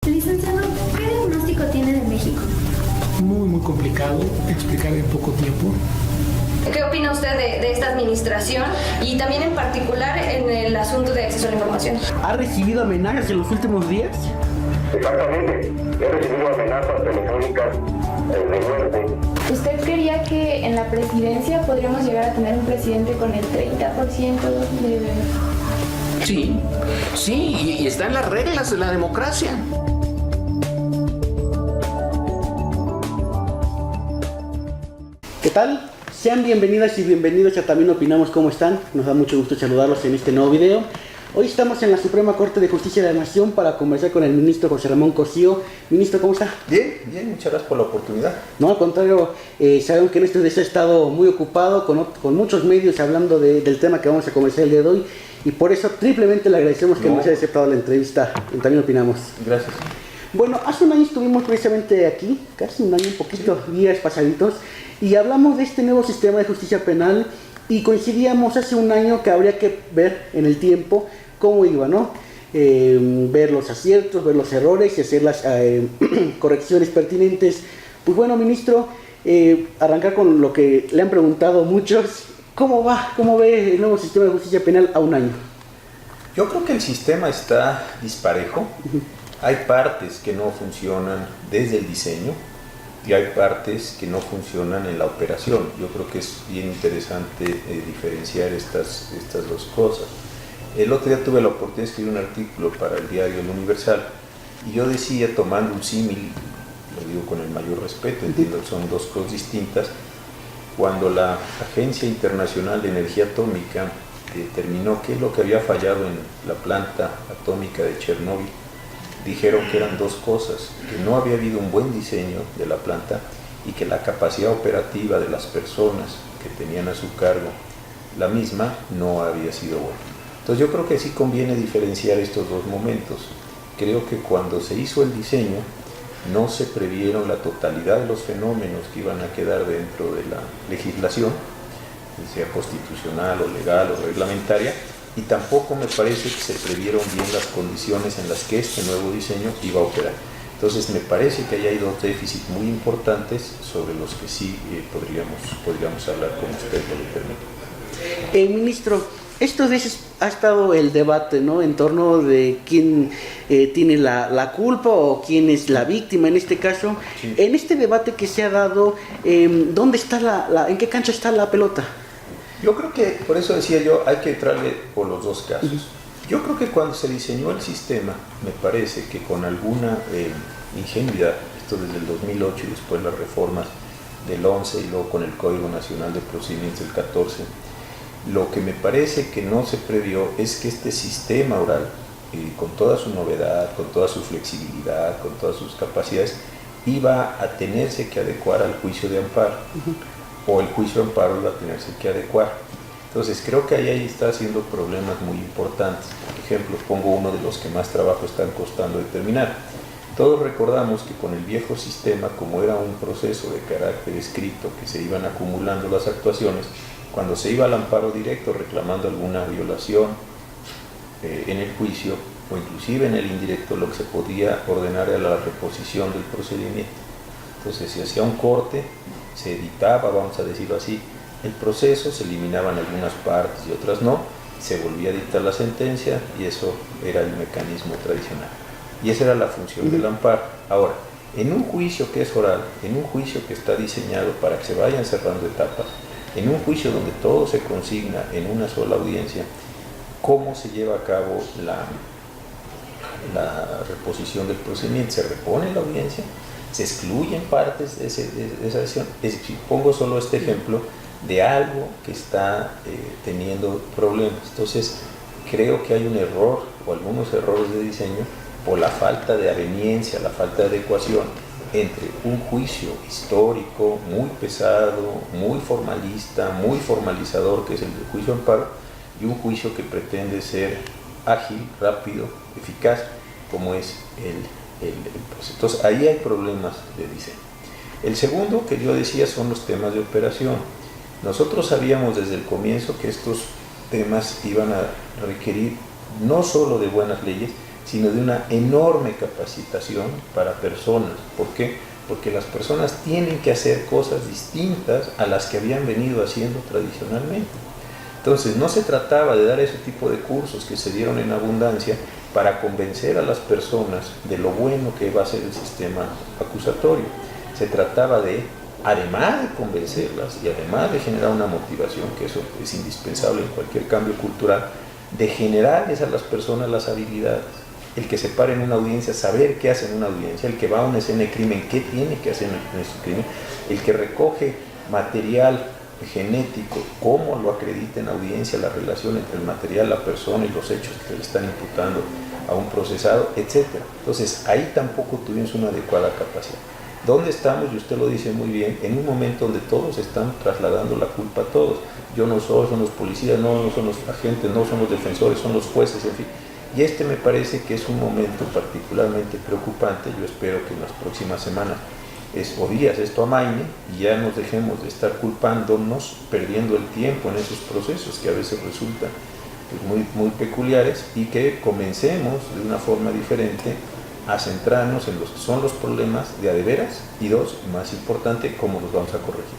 Licenciado, ¿qué diagnóstico tiene de México? Muy complicado explicar en poco tiempo. ¿Qué opina usted de esta administración y también en particular en el asunto de acceso a la información? ¿Ha recibido amenazas en los últimos días? Exactamente, he recibido amenazas telefónicas de muerte. ¿Usted creía que en la presidencia podríamos llegar a tener un presidente con el 30% de... Sí, y está en las reglas de la democracia. ¿Qué tal? Sean bienvenidas y bienvenidos a También Opinamos. ¿Cómo están? Nos da mucho gusto saludarlos en este nuevo video. Hoy estamos en la Suprema Corte de Justicia de la Nación para conversar con el ministro José Ramón Cosío. Ministro, ¿cómo está? Bien, muchas gracias por la oportunidad. No, al contrario, sabemos que en estos días ha estado muy ocupado con muchos medios hablando del tema que vamos a conversar el día de hoy, y por eso triplemente le agradecemos que nos haya aceptado la entrevista en También Opinamos. Gracias. Bueno, hace un año estuvimos precisamente aquí, casi un año, un poquito, días pasaditos, y hablamos de este nuevo sistema de justicia penal y coincidíamos hace un año que habría que ver en el tiempo cómo iba, ¿no? Ver los aciertos, ver los errores y hacer las correcciones pertinentes. Pues bueno, ministro, arrancar con lo que le han preguntado muchos. ¿Cómo va? ¿Cómo ve el nuevo sistema de justicia penal a un año? Yo creo que el sistema está disparejo. Hay partes que no funcionan desde el diseño y hay partes que no funcionan en la operación. Yo creo que es bien interesante diferenciar estas dos cosas. El otro día tuve la oportunidad de escribir un artículo para el diario El Universal y yo decía, tomando un símil, lo digo con el mayor respeto, entiendo que son dos cosas distintas, cuando la Agencia Internacional de Energía Atómica determinó qué es lo que había fallado en la planta atómica de Chernóbil, dijeron que eran dos cosas, que no había habido un buen diseño de la planta y que la capacidad operativa de las personas que tenían a su cargo la misma no había sido buena. Entonces yo creo que sí conviene diferenciar estos dos momentos. Creo que cuando se hizo el diseño no se previeron la totalidad de los fenómenos que iban a quedar dentro de la legislación, sea constitucional o legal o reglamentaria, y tampoco me parece que se previeron bien las condiciones en las que este nuevo diseño iba a operar. Entonces me parece que ahí hay dos déficits muy importantes sobre los que sí podríamos hablar, como usted lo permite. Ministro, estos días ha estado el debate, ¿no?, en torno de quién tiene la culpa o quién es la víctima en este caso. Sí. En este debate que se ha dado, ¿dónde está ¿en qué cancha está la pelota? Yo creo que, por eso decía yo, hay que entrarle por los dos casos. Yo creo que cuando se diseñó el sistema, me parece que con alguna ingenuidad, esto desde el 2008 y después las reformas del 11 y luego con el Código Nacional de Procedimientos del 14, lo que me parece que no se previó es que este sistema oral, con toda su novedad, con toda su flexibilidad, con todas sus capacidades, iba a tenerse que adecuar al juicio de amparo, o el juicio de amparo iba a tenerse que adecuar. Entonces creo que ahí está haciendo problemas muy importantes. Por ejemplo, pongo uno de los que más trabajo están costando determinar. Todos recordamos que con el viejo sistema, como era un proceso de carácter escrito, que se iban acumulando las actuaciones, cuando se iba al amparo directo reclamando alguna violación en el juicio o inclusive en el indirecto, lo que se podía ordenar era la reposición del procedimiento. Entonces se hacía un corte, se editaba, vamos a decirlo así, el proceso, se eliminaban algunas partes y otras no, se volvía a dictar la sentencia y eso era el mecanismo tradicional. Y esa era la función del amparo. Ahora, en un juicio que es oral, en un juicio que está diseñado para que se vayan cerrando etapas, en un juicio donde todo se consigna en una sola audiencia, ¿cómo se lleva a cabo la reposición del procedimiento? Se repone la audiencia, se excluyen partes de esa decisión. Es decir, pongo solo este ejemplo de algo que está teniendo problemas. Entonces, creo que hay un error o algunos errores de diseño por la falta de aveniencia, la falta de adecuación entre un juicio histórico muy pesado, muy formalista, muy formalizador, que es el juicio de amparo, y un juicio que pretende ser ágil, rápido, eficaz, como es el proceso. Entonces ahí hay problemas de diseño. El segundo que yo decía son los temas de operación. Nosotros sabíamos desde el comienzo que estos temas iban a requerir no solo de buenas leyes, sino de una enorme capacitación para personas. ¿Por qué? Porque las personas tienen que hacer cosas distintas a las que habían venido haciendo tradicionalmente. Entonces no se trataba de dar ese tipo de cursos que se dieron en abundancia para convencer a las personas de lo bueno que va a ser el sistema acusatorio. Se trataba de, además de convencerlas y además de generar una motivación, que eso es indispensable en cualquier cambio cultural, de generarles a las personas las habilidades. El que se pare en una audiencia, saber qué hace en una audiencia, el que va a una escena de crimen, qué tiene que hacer en ese crimen, el que recoge material genético, cómo lo acredita en audiencia, la relación entre el material, la persona y los hechos que se le están imputando a un procesado, etc. Entonces, ahí tampoco tuvimos una adecuada capacidad. ¿Dónde estamos? Y usted lo dice muy bien, en un momento donde todos están trasladando la culpa a todos. Yo no soy, son los policías, no son los agentes, no son los defensores, son los jueces, en fin. Y me parece que es un momento particularmente preocupante. Yo espero que en las próximas semanas o días esto amaine y ya nos dejemos de estar culpándonos, perdiendo el tiempo en esos procesos que a veces resultan muy peculiares, y que comencemos de una forma diferente a centrarnos en los que son los problemas de a de veras, y dos, más importante, cómo los vamos a corregir.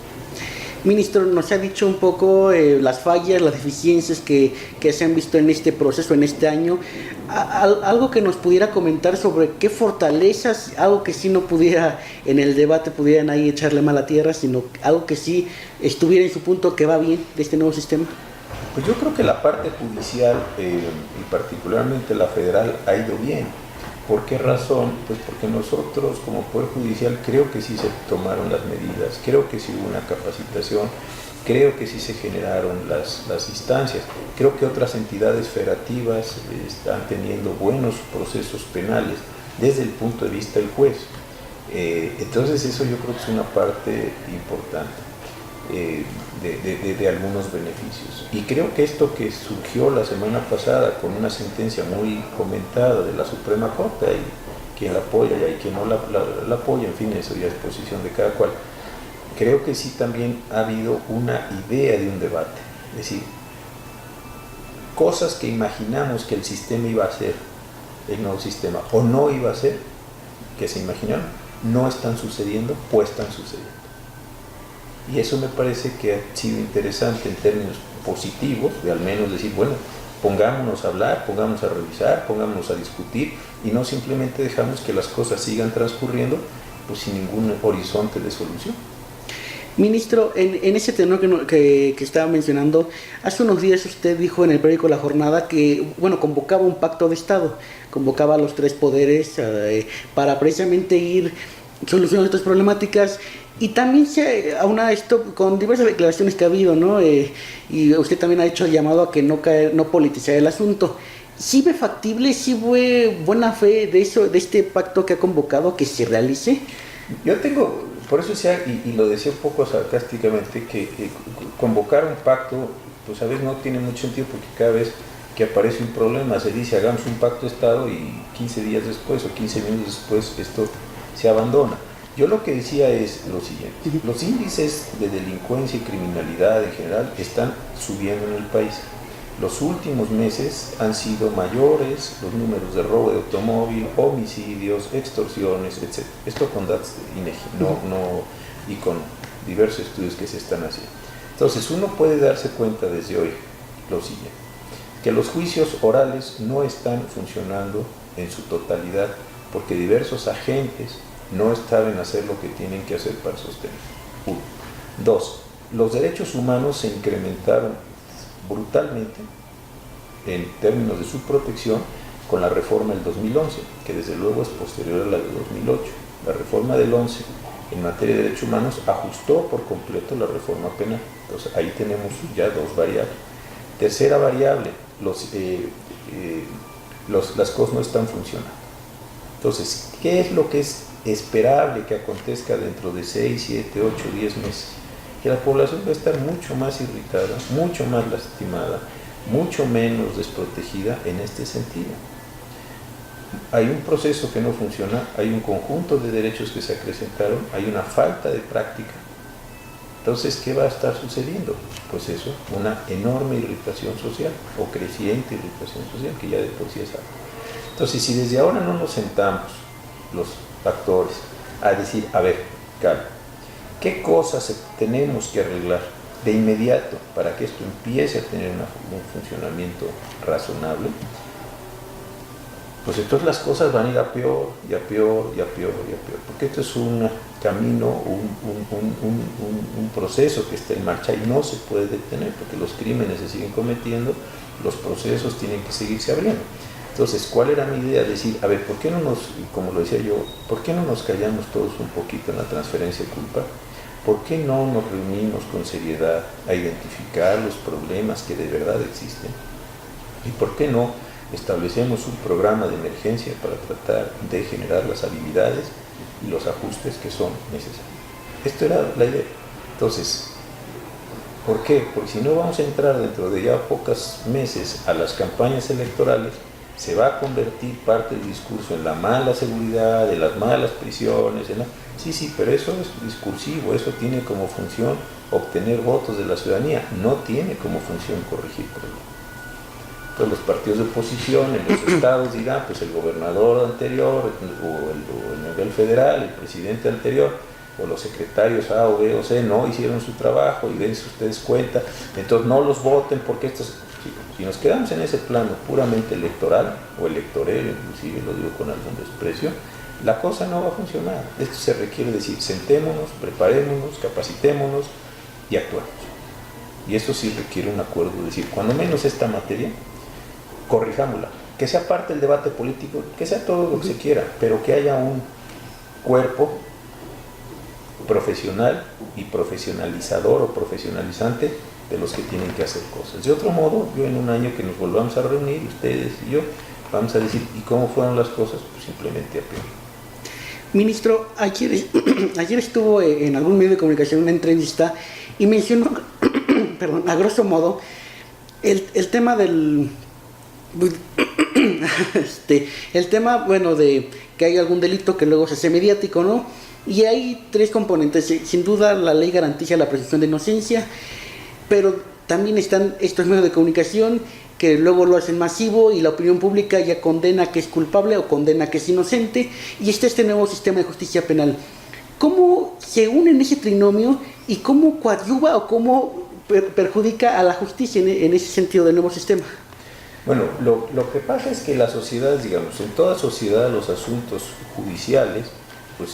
Ministro, nos ha dicho un poco las fallas, las deficiencias que se han visto en este proceso, en este año. Algo que nos pudiera comentar sobre qué fortalezas, algo que sí no pudiera, en el debate pudieran ahí echarle mala tierra, sino algo que sí estuviera en su punto que va bien de este nuevo sistema. Pues yo creo que la parte judicial y particularmente la federal ha ido bien. ¿Por qué razón? Pues porque nosotros como Poder Judicial creo que sí se tomaron las medidas, creo que sí hubo una capacitación, creo que sí se generaron las instancias, creo que otras entidades federativas están teniendo buenos procesos penales desde el punto de vista del juez. Entonces eso yo creo que es una parte importante de algunos beneficios. Y creo que esto que surgió la semana pasada con una sentencia muy comentada de la Suprema Corte, hay quien la apoya y hay quien no la apoya, en fin, eso ya es posición de cada cual. Creo que sí también ha habido una idea de un debate, es decir, cosas que imaginamos que el sistema iba a hacer, el nuevo sistema, o no iba a hacer, que se imaginaron, no están sucediendo o están sucediendo. Y eso me parece que ha sido interesante en términos positivos, de al menos decir, bueno, pongámonos a hablar, pongámonos a revisar, pongámonos a discutir, y no simplemente dejamos que las cosas sigan transcurriendo pues sin ningún horizonte de solución. Ministro, en ese tenor que estaba mencionando, hace unos días usted dijo en el periódico La Jornada que, bueno, convocaba un pacto de Estado, convocaba a los tres poderes para precisamente ir solucionando estas problemáticas. Y también se aúna esto con diversas declaraciones que ha habido, ¿no? Y usted también ha hecho el llamado a que no politizar el asunto. ¿Sí ve factible, sí ve buena fe de este pacto que ha convocado, que se realice? Yo tengo, por eso decía, y lo decía un poco sarcásticamente, que convocar un pacto, pues a veces no tiene mucho sentido, porque cada vez que aparece un problema se dice hagamos un pacto de Estado y 15 días después o 15 minutos después esto se abandona. Yo lo que decía es lo siguiente: los índices de delincuencia y criminalidad en general están subiendo en el país. Los últimos meses han sido mayores los números de robo de automóvil, homicidios, extorsiones, etc. Esto con datos de INEGI, y con diversos estudios que se están haciendo. Entonces uno puede darse cuenta desde hoy lo siguiente: que los juicios orales no están funcionando en su totalidad porque diversos agentes no saben hacer lo que tienen que hacer para sostener. 1. 2. Los derechos humanos se incrementaron brutalmente en términos de su protección con la reforma del 2011, que desde luego es posterior a la del 2008. La reforma del 11 en materia de derechos humanos ajustó por completo la reforma penal. Entonces ahí tenemos ya dos variables. Tercera variable, las cosas no están funcionando. Entonces, ¿qué es lo que es esperable que acontezca dentro de 6, 7, 8, 10 meses? Que la población va a estar mucho más irritada, mucho más lastimada, mucho menos desprotegida en este sentido. Hay un proceso que no funciona, hay un conjunto de derechos que se acrecentaron, hay una falta de práctica. Entonces, ¿qué va a estar sucediendo? Pues eso, una enorme irritación social o creciente irritación social, que ya de por sí es algo. Entonces, si desde ahora no nos sentamos los actores a decir, a ver, calma, ¿qué cosas tenemos que arreglar de inmediato para que esto empiece a tener un funcionamiento razonable? Pues entonces las cosas van a ir a peor, y a peor, y a peor, y a peor, porque esto es un camino, un proceso que está en marcha y no se puede detener, porque los crímenes se siguen cometiendo, los procesos tienen que seguirse abriendo. Entonces, ¿cuál era mi idea? Decir, a ver, ¿por qué no nos, como lo decía yo, ¿por qué no nos callamos todos un poquito en la transferencia de culpa? ¿Por qué no nos reunimos con seriedad a identificar los problemas que de verdad existen? ¿Y por qué no establecemos un programa de emergencia para tratar de generar las habilidades y los ajustes que son necesarios? Esto era la idea. Entonces, ¿por qué? Porque si no vamos a entrar dentro de ya pocos meses a las campañas electorales, se va a convertir parte del discurso en la mala seguridad, en las malas prisiones, sí, pero eso es discursivo, eso tiene como función obtener votos de la ciudadanía, no tiene como función corregir problemas. Entonces los partidos de oposición en los estados dirán, pues el gobernador anterior, o el nivel federal, el presidente anterior, o los secretarios A o B o C no hicieron su trabajo y dense ustedes cuenta, entonces no los voten porque estos... Si nos quedamos en ese plano puramente electoral, o electorero inclusive, lo digo con algún desprecio, la cosa no va a funcionar. Esto se requiere decir, sentémonos, preparémonos, capacitémonos y actuemos. Y eso sí requiere un acuerdo, es decir, cuando menos esta materia, corrijámosla, que sea parte del debate político, que sea todo lo que se quiera, pero que haya un cuerpo profesional y profesionalizador o profesionalizante de los que tienen que hacer cosas. De otro modo, yo en un año que nos volvamos a reunir, ustedes y yo, vamos a decir, ¿y cómo fueron las cosas? Pues simplemente a peor. Ministro, ayer estuvo en algún medio de comunicación una entrevista y mencionó, perdón, a grosso modo, el tema del... el tema, bueno, de que hay algún delito que luego se hace mediático, ¿no? Y hay tres componentes. Sin duda, la ley garantiza la presunción de inocencia, pero también están estos medios de comunicación que luego lo hacen masivo y la opinión pública ya condena que es culpable o condena que es inocente, y está este nuevo sistema de justicia penal. ¿Cómo se une en ese trinomio y cómo coadyuva o cómo perjudica a la justicia en ese sentido del nuevo sistema? Bueno, lo que pasa es que la sociedad, digamos, en toda sociedad los asuntos judiciales pues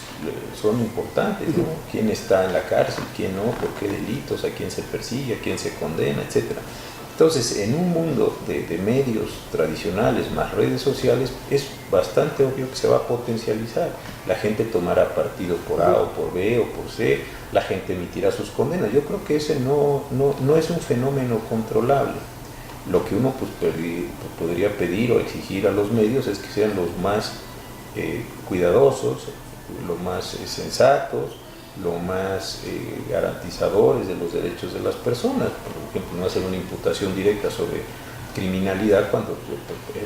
son importantes, ¿no? ¿Quién está en la cárcel? ¿Quién no? ¿Por qué delitos? ¿A quién se persigue? ¿A quién se condena? Etcétera. Entonces, en un mundo de medios tradicionales más redes sociales, es bastante obvio que se va a potencializar. La gente tomará partido por A o por B o por C, la gente emitirá sus condenas. Yo creo que ese no es un fenómeno controlable. Lo que uno pues, podría pedir o exigir a los medios es que sean los más cuidadosos, los más sensatos, lo más garantizadores de los derechos de las personas. Por ejemplo, no hacer una imputación directa sobre criminalidad cuando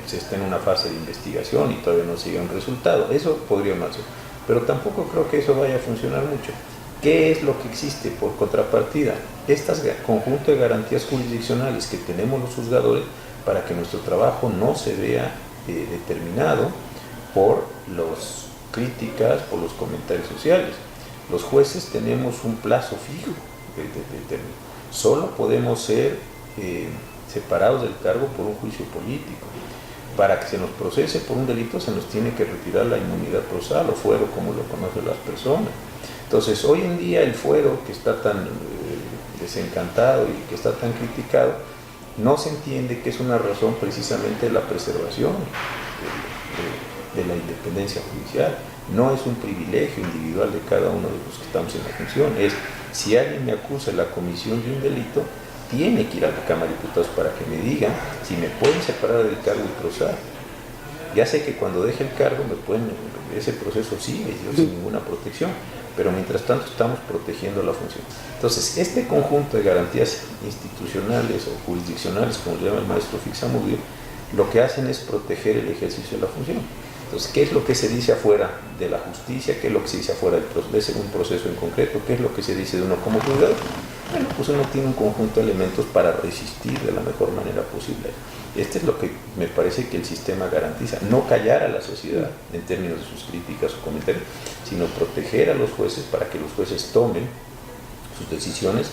se está en una fase de investigación y todavía no sigue un resultado. Eso podría no hacer, pero tampoco creo que eso vaya a funcionar mucho. ¿Qué es lo que existe por contrapartida? Estas conjunto de garantías jurisdiccionales que tenemos los juzgadores para que nuestro trabajo no se vea determinado por las críticas, por los comentarios sociales. Los jueces tenemos un plazo fijo de término. Solo podemos ser separados del cargo por un juicio político. Para que se nos procese por un delito se nos tiene que retirar la inmunidad procesal o fuero, como lo conocen las personas. Entonces, hoy en día el fuero, que está tan desencantado y que está tan criticado, no se entiende que es una razón precisamente de la preservación de la independencia judicial. No es un privilegio individual de cada uno de los que estamos en la función. Es, si alguien me acusa de la comisión de un delito, tiene que ir a la Cámara de Diputados para que me digan si me pueden separar del cargo y procesar. Ya sé que cuando deje el cargo ese proceso sigue yo sin ninguna protección, pero mientras tanto estamos protegiendo la función. Entonces, este conjunto de garantías institucionales o jurisdiccionales, como le llama el maestro Fixamudio, lo que hacen es proteger el ejercicio de la función. Entonces, ¿qué es lo que se dice afuera de la justicia? ¿Qué es lo que se dice afuera de un proceso en concreto? ¿Qué es lo que se dice de uno como juzgador? bueno, pues uno tiene un conjunto de elementos para resistir de la mejor manera posible. Este es lo que me parece que el sistema garantiza, no callar a la sociedad en términos de sus críticas o comentarios, sino proteger a los jueces para que los jueces tomen sus decisiones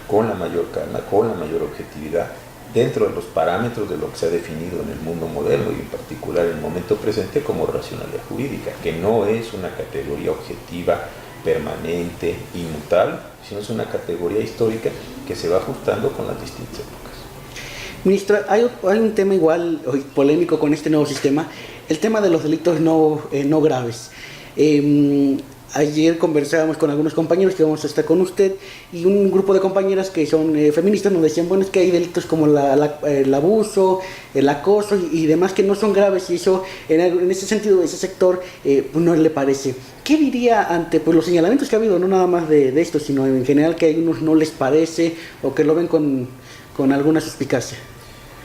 con la mayor calma, con la mayor objetividad, dentro de los parámetros de lo que se ha definido en el mundo moderno y en particular en el momento presente como racionalidad jurídica, que no es una categoría objetiva, permanente, inmutable, sino es una categoría histórica que se va ajustando con las distintas épocas. Ministra, hay un tema igual polémico con este nuevo sistema, el tema de los delitos no graves. Ayer conversábamos con algunos compañeros que vamos a estar con usted y un grupo de compañeras que son feministas nos decían, bueno, es que hay delitos como el abuso, el acoso y demás que no son graves, y eso en ese sentido, ese sector pues no le parece. ¿Qué diría ante pues los señalamientos que ha habido, no nada más de esto, sino en general que a unos no les parece o que lo ven con alguna suspicacia?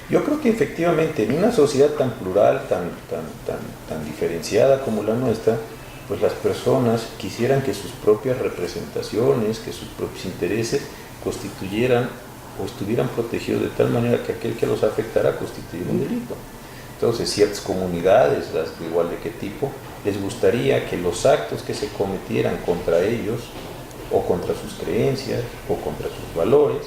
Yo creo que efectivamente en una sociedad tan plural, tan diferenciada como la nuestra, pues las personas quisieran que sus propias representaciones, que sus propios intereses constituyeran o estuvieran protegidos de tal manera que aquel que los afectara constituyera un delito. Entonces, ciertas comunidades, las de igual de qué tipo, les gustaría que los actos que se cometieran contra ellos, o contra sus creencias, o contra sus valores,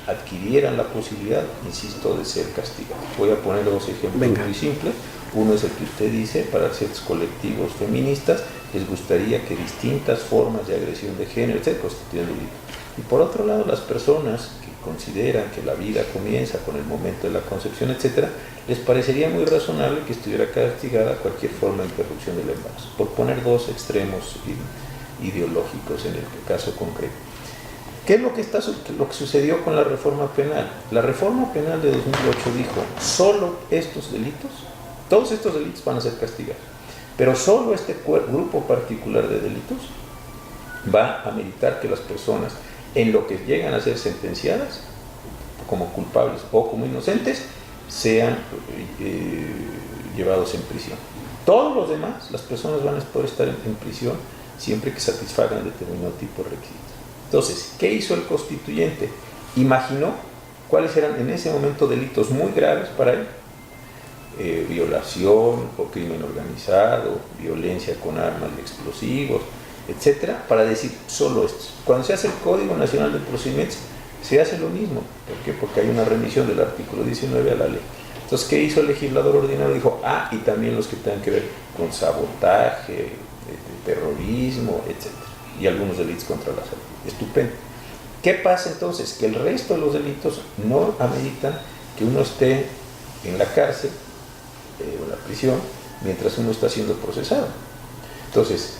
adquirieran la posibilidad, insisto, de ser castigados. Voy a poner dos ejemplos muy simples. Uno es el que usted dice, para ciertos colectivos feministas les gustaría que distintas formas de agresión de género se constituyan delito. Y por otro lado, las personas que consideran que la vida comienza con el momento de la concepción, etc., les parecería muy razonable que estuviera castigada cualquier forma de interrupción del embarazo, por poner dos extremos ideológicos en el caso concreto. ¿Qué es lo que sucedió con la reforma penal? La reforma penal de 2008 dijo, solo estos delitos, todos estos delitos van a ser castigados, pero solo este grupo particular de delitos va a meritar que las personas, en lo que llegan a ser sentenciadas, como culpables o como inocentes, sean llevados en prisión. Todos los demás, las personas van a poder estar en prisión siempre que satisfagan determinado tipo de requisitos. Entonces, ¿qué hizo el constituyente? Imaginó cuáles eran en ese momento delitos muy graves para él. Violación o crimen organizado, violencia con armas y explosivos, etcétera, para decir solo estos. Cuando se hace el Código Nacional de Procedimientos, se hace lo mismo. ¿Por qué? Porque hay una remisión del artículo 19 a la ley. Entonces, ¿qué hizo el legislador ordinario? Dijo, y también los que tengan que ver con sabotaje, terrorismo, etcétera, y algunos delitos contra la salud. Estupendo. ¿Qué pasa entonces? Que el resto de los delitos no ameritan que uno esté en la cárcel o en la prisión mientras uno está siendo procesado. Entonces,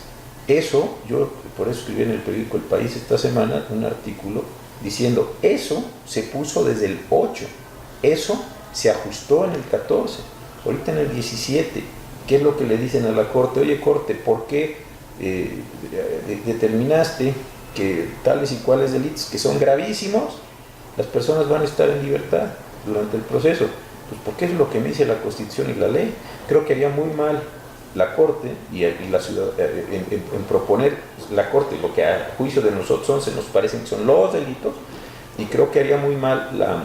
eso, yo por eso escribí en el periódico El País esta semana un artículo diciendo, eso se puso desde el 8, eso se ajustó en el 14, ahorita en el 17, ¿qué es lo que le dicen a la Corte? Oye, Corte, ¿por qué determinaste que tales y cuales delitos que son gravísimos, las personas van a estar en libertad durante el proceso? Pues porque es lo que me dice la Constitución y la ley. Creo que haría muy mal la Corte y la ciudad en proponer la Corte lo que a juicio de nosotros 11 nos parecen que son los delitos, y creo que haría muy mal la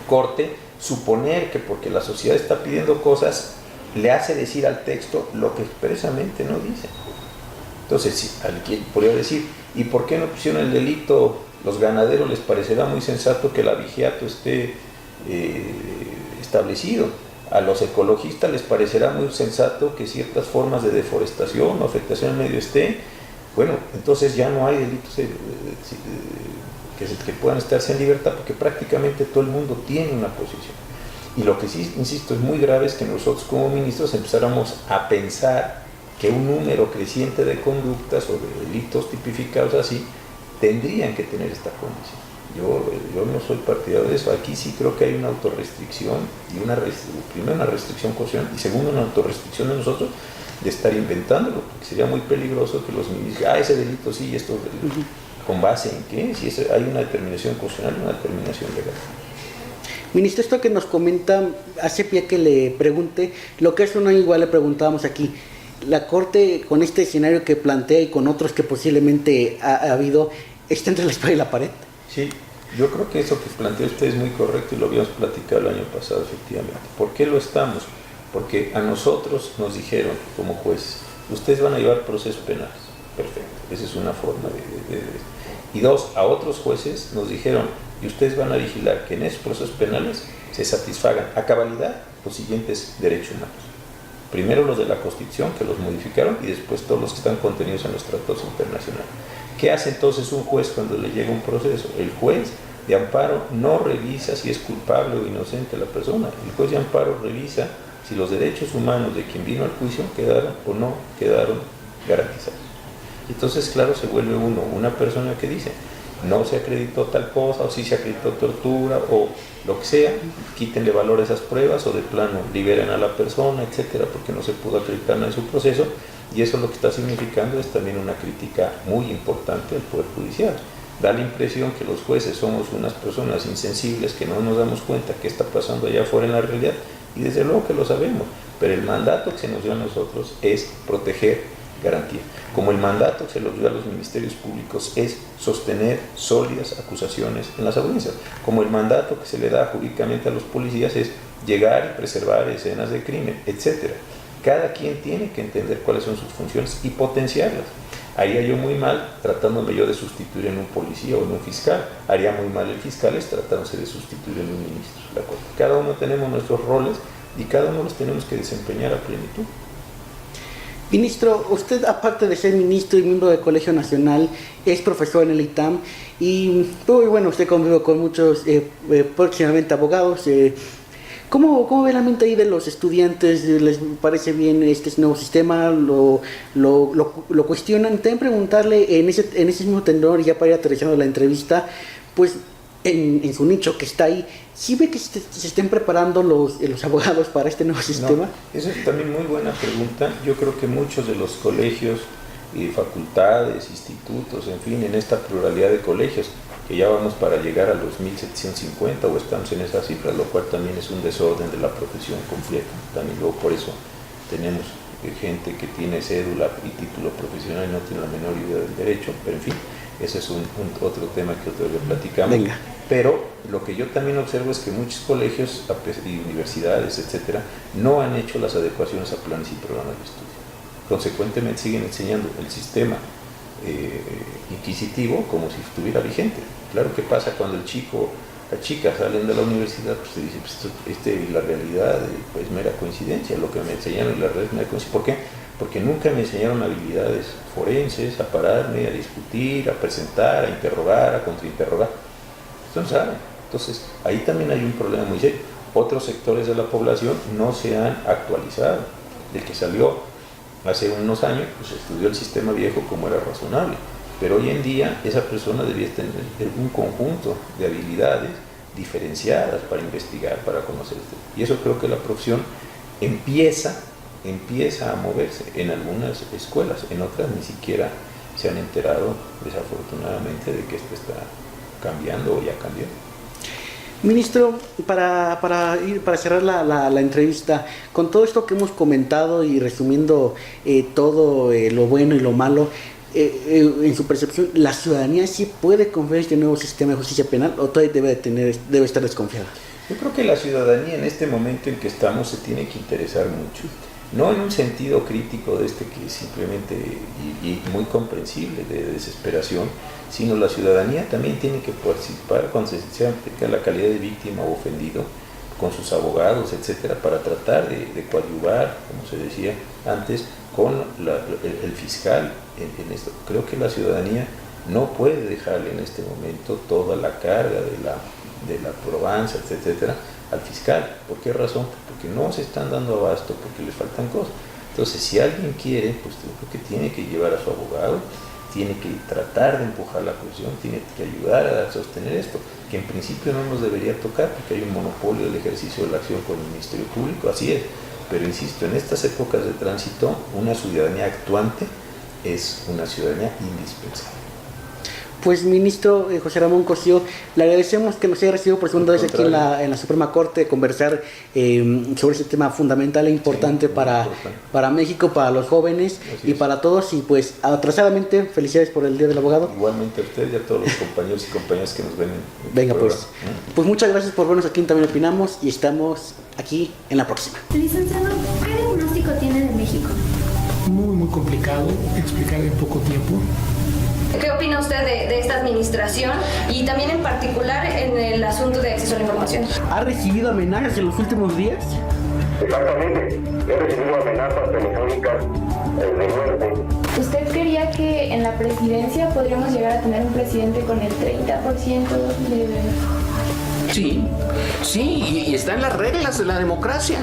Corte suponer que porque la sociedad está pidiendo cosas le hace decir al texto lo que expresamente no dice. Entonces, si alguien podría decir, ¿y por qué no pusieron el delito? Los ganaderos les parecerá muy sensato que el abigeato esté establecido. A los ecologistas les parecerá muy sensato que ciertas formas de deforestación o afectación al medio esté. Bueno, entonces ya no hay delitos que puedan estarse en libertad, porque prácticamente todo el mundo tiene una posición. Y lo que sí, insisto, es muy grave es que nosotros como ministros empezáramos a pensar que un número creciente de conductas o de delitos tipificados así tendrían que tener esta condición. Yo no soy partidario de eso. Aquí sí creo que hay una autorrestricción y primero una restricción constitucional y segundo una autorrestricción de nosotros de estar inventándolo, porque sería muy peligroso que los ministros digan, ese delito sí y estos delitos. ¿Con base en qué? Si hay una determinación constitucional y una determinación legal. Ministro, esto que nos comenta hace pie que le pregunte, lo que es un año igual le preguntábamos aquí, la Corte con este escenario que plantea y con otros que posiblemente ha habido, ¿está entre la espada y la pared? Sí, yo creo que eso que plantea usted es muy correcto y lo habíamos platicado el año pasado, efectivamente. ¿Por qué lo estamos? Porque a nosotros nos dijeron como jueces, ustedes van a llevar procesos penales. Perfecto, esa es una forma de. Y dos, a otros jueces nos dijeron, y ustedes van a vigilar que en esos procesos penales se satisfagan a cabalidad los siguientes derechos humanos. Primero los de la Constitución, que los modificaron, y después todos los que están contenidos en los tratados internacionales. ¿Qué hace entonces un juez cuando le llega un proceso? El juez de amparo no revisa si es culpable o inocente la persona. El juez de amparo revisa si los derechos humanos de quien vino al juicio quedaron o no quedaron garantizados. Entonces, claro, se vuelve uno una persona que dice, no se acreditó tal cosa, o sí se acreditó tortura, o lo que sea, quítenle valor a esas pruebas, o de plano liberen a la persona, etcétera, porque no se pudo acreditar nada en su proceso, y eso lo que está significando es también una crítica muy importante al Poder Judicial. Da la impresión que los jueces somos unas personas insensibles, que no nos damos cuenta qué está pasando allá afuera en la realidad, y desde luego que lo sabemos, pero el mandato que se nos dio a nosotros es proteger garantía. Como el mandato que se los dio a los ministerios públicos es sostener sólidas acusaciones en las audiencias, como el mandato que se le da jurídicamente a los policías es llegar y preservar escenas de crimen, etc. Cada quien tiene que entender cuáles son sus funciones y potenciarlas. Haría yo muy mal tratándome yo de sustituir en un policía o en un fiscal. Haría muy mal el fiscal tratándose de sustituir en un ministro. ¿De acuerdo? Cada uno tenemos nuestros roles y cada uno los tenemos que desempeñar a plenitud. Ministro, usted aparte de ser ministro y miembro del Colegio Nacional, es profesor en el ITAM y bueno, usted convive con muchos próximamente abogados. ¿Cómo ve la mente ahí de los estudiantes? ¿Les parece bien este nuevo sistema? ¿Lo cuestionan? También preguntarle en ese mismo tenor, ya para ir aterrizando la entrevista, pues en su nicho que está ahí, ¿sí ve que se estén preparando los abogados para este nuevo sistema? No, esa es también muy buena pregunta. Yo creo que muchos de los colegios y facultades, institutos, en fin, en esta pluralidad de colegios, que ya vamos para llegar a los 1750 o estamos en esa cifra, lo cual también es un desorden de la profesión completa. También luego por eso tenemos gente que tiene cédula y título profesional y no tiene la menor idea del derecho, pero en fin, ese es otro tema que otro día platicamos. Venga. Pero lo que yo también observo es que muchos colegios y universidades, etcétera, no han hecho las adecuaciones a planes y programas de estudio. Consecuentemente siguen enseñando el sistema inquisitivo como si estuviera vigente. Claro que pasa cuando la chica salen de la universidad, pues se dice, pues la realidad pues mera coincidencia, lo que me enseñaron en la red es mera coincidencia. ¿Por qué? Porque nunca me enseñaron habilidades forenses, a pararme, a discutir, a presentar, a interrogar, a contrainterrogar. Esto no saben. Entonces, ahí también hay un problema muy serio. Otros sectores de la población no se han actualizado. El que salió hace unos años, pues estudió el sistema viejo como era razonable. Pero hoy en día esa persona debía tener un conjunto de habilidades diferenciadas para investigar, para conocer esto. Y eso creo que la profesión empieza a moverse en algunas escuelas, en otras ni siquiera se han enterado desafortunadamente de que esto está cambiando o ya cambió. Ministro, para cerrar la entrevista, con todo esto que hemos comentado y resumiendo todo lo bueno y lo malo, en su percepción, ¿la ciudadanía sí puede confiar en este nuevo sistema de justicia penal o todavía debe estar desconfiada? Yo creo que la ciudadanía en este momento en que estamos se tiene que interesar mucho. No en un sentido crítico de que simplemente y muy comprensible de desesperación, sino la ciudadanía también tiene que participar cuando se aplica la calidad de víctima o ofendido con sus abogados, etcétera, para tratar de coadyuvar, como se decía antes, con el fiscal en esto. Creo que la ciudadanía no puede dejarle en este momento toda la carga de la probanza, etcétera, al fiscal. ¿Por qué razón? Porque no se están dando abasto, porque les faltan cosas. Entonces, si alguien quiere, pues creo que tiene que llevar a su abogado, tiene que tratar de empujar la cuestión, tiene que ayudar a sostener esto, que en principio no nos debería tocar, porque hay un monopolio del ejercicio de la acción con el Ministerio Público, así es. Pero insisto, en estas épocas de tránsito, una ciudadanía actuante es una ciudadanía indispensable. Pues ministro José Ramón Cosío, le agradecemos que nos haya recibido por segunda vez aquí en la Suprema Corte conversar sobre este tema fundamental e importante para México, para los jóvenes y para todos. Y pues atrasadamente, felicidades por el Día del Abogado. Igualmente a usted y a todos los compañeros y compañeras que nos ven en Venga, el pues muchas gracias por vernos aquí en También Opinamos y estamos aquí en la próxima. Licenciado, ¿qué diagnóstico tiene de México? Muy complicado explicar en poco tiempo. ¿Qué opina usted de esta administración y también en particular en el asunto de acceso a la información? ¿Ha recibido amenazas en los últimos días? Exactamente. He recibido amenazas telefónicas de muerte. ¿Usted creía que en la presidencia podríamos llegar a tener un presidente con el 30% de... Sí, y está en las reglas de la democracia.